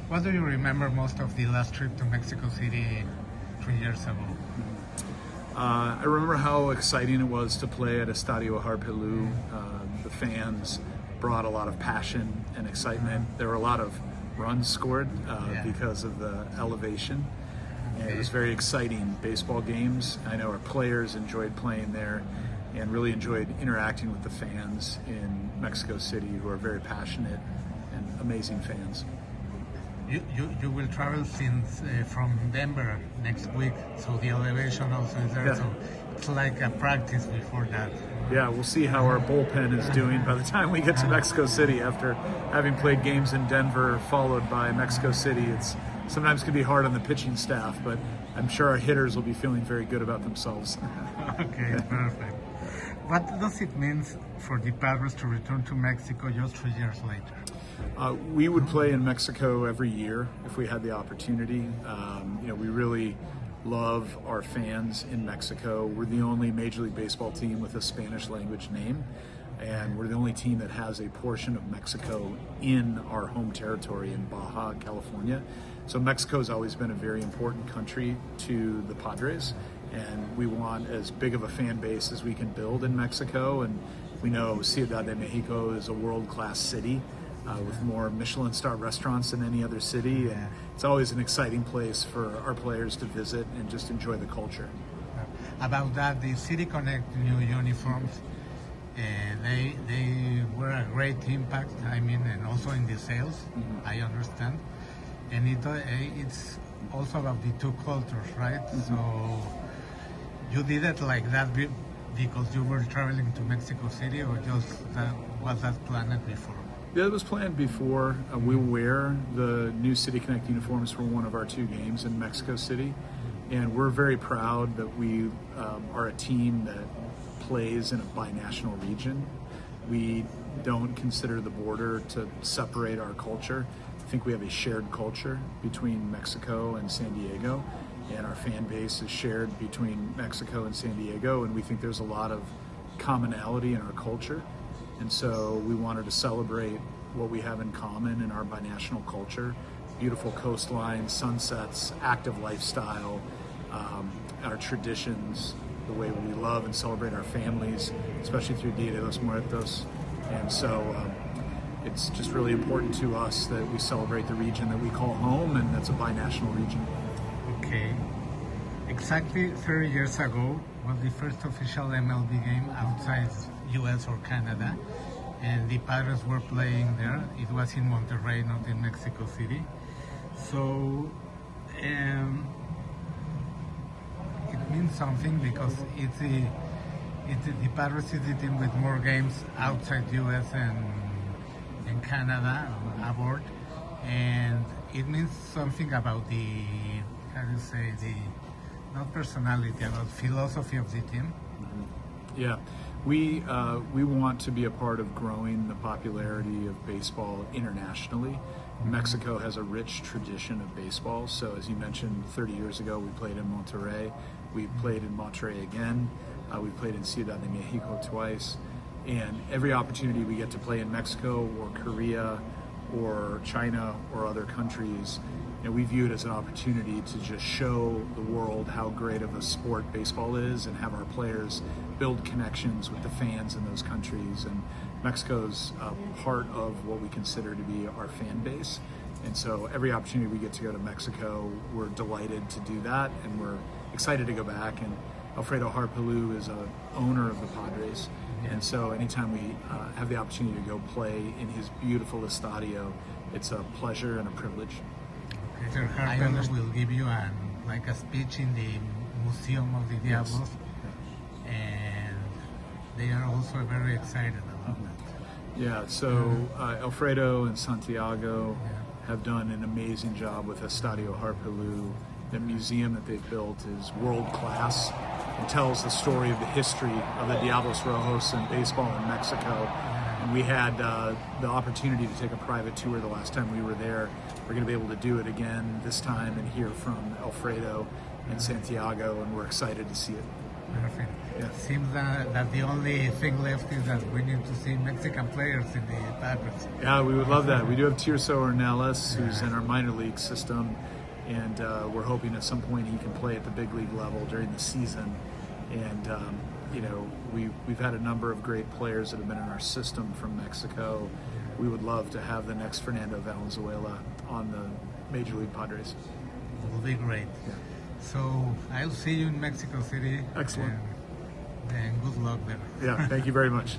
What do you remember most of the last trip to Mexico City 3 years ago? I remember how exciting it was to play at Estadio Harpelú. The fans brought a lot of passion and excitement. There were a lot of runs scored because of the elevation. And it was very exciting baseball games. I know our players enjoyed playing there and really enjoyed interacting with the fans in Mexico City, who are very passionate and amazing fans. You will travel from Denver next week, so the elevation also is there. Yeah. So it's like a practice before that. Yeah, we'll see how our bullpen is doing by the time we get to Mexico City. After having played games in Denver followed by Mexico City, it's sometimes can be hard on the pitching staff, but I'm sure our hitters will be feeling very good about themselves. Okay, perfect. What does it mean for the Padres to return to Mexico just 3 years later? We would play in Mexico every year if we had the opportunity. We really love our fans in Mexico. We're the only Major League Baseball team with a Spanish language name, and we're the only team that has a portion of Mexico in our home territory in Baja, California. So Mexico has always been a very important country to the Padres, and we want as big of a fan base as we can build in Mexico. And we know Ciudad de Mexico is a world-class city with more Michelin star restaurants than any other city, and it's always an exciting place for our players to visit and just enjoy the culture. About that, the City Connect new uniforms, they were a great impact, and also in the sales, I understand. And it's also about the two cultures, right? So you did it like that because you were traveling to Mexico City, or was that planned before? Yeah, it was planned before. We wear the new City Connect uniforms for one of our 2 games in Mexico City, and we're very proud that we are a team that plays in a binational region. We don't consider the border to separate our culture. I think we have a shared culture between Mexico and San Diego, and our fan base is shared between Mexico and San Diego, and we think there's a lot of commonality in our culture. And so we wanted to celebrate what we have in common in our binational culture: beautiful coastlines, sunsets, active lifestyle, our traditions, the way we love and celebrate our families, especially through Dia de los Muertos. And so it's just really important to us that we celebrate the region that we call home, and that's a binational region. Okay. Exactly 30 years ago was the first official MLB game outside US or Canada, and the Padres were playing there. It was in Monterrey, not in Mexico City. So it means something because the Padres is the team with more games outside US and in Canada abroad, and it means something about the, not personality, about philosophy of the team. Yeah, we want to be a part of growing the popularity of baseball internationally. Mexico has a rich tradition of baseball. So as you mentioned, 30 years ago we played in Monterrey. We played in Monterrey again. We played in Ciudad de Mexico twice. And every opportunity we get to play in Mexico or Korea or China or other countries, we view it as an opportunity to just show the world how great of a sport baseball is and have our players build connections with the fans in those countries. And Mexico's part of what we consider to be our fan base. And so every opportunity we get to go to Mexico, we're delighted to do that, and we're excited to go back. And Alfredo Harpelú is an owner of the Padres. And so anytime we have the opportunity to go play in his beautiful estadio, it's a pleasure and a privilege. Mr. Harpelú will give you a speech in the Museum of the Diablos, and they are also very excited about that. Yeah, so Alfredo and Santiago have done an amazing job with Estadio Harpelú. The museum that they've built is world-class and tells the story of the history of the Diablos Rojos and baseball in Mexico. And we had the opportunity to take a private tour the last time we were there. We're going to be able to do it again this time and hear from Alfredo and Santiago, and we're excited to see it. Perfect. Yeah. Seems that the only thing left is that we need to see Mexican players in the Padres. Yeah, we would love that. We do have Tirso Ornelas, who's in our minor league system, and we're hoping at some point he can play at the big league level during the season. And you know, we've had a number of great players that have been in our system from Mexico. We would love to have the next Fernando Valenzuela on the Major League Padres. It will be great. Yeah. So I'll see you in Mexico City. Excellent. And good luck there. Yeah, thank you very much.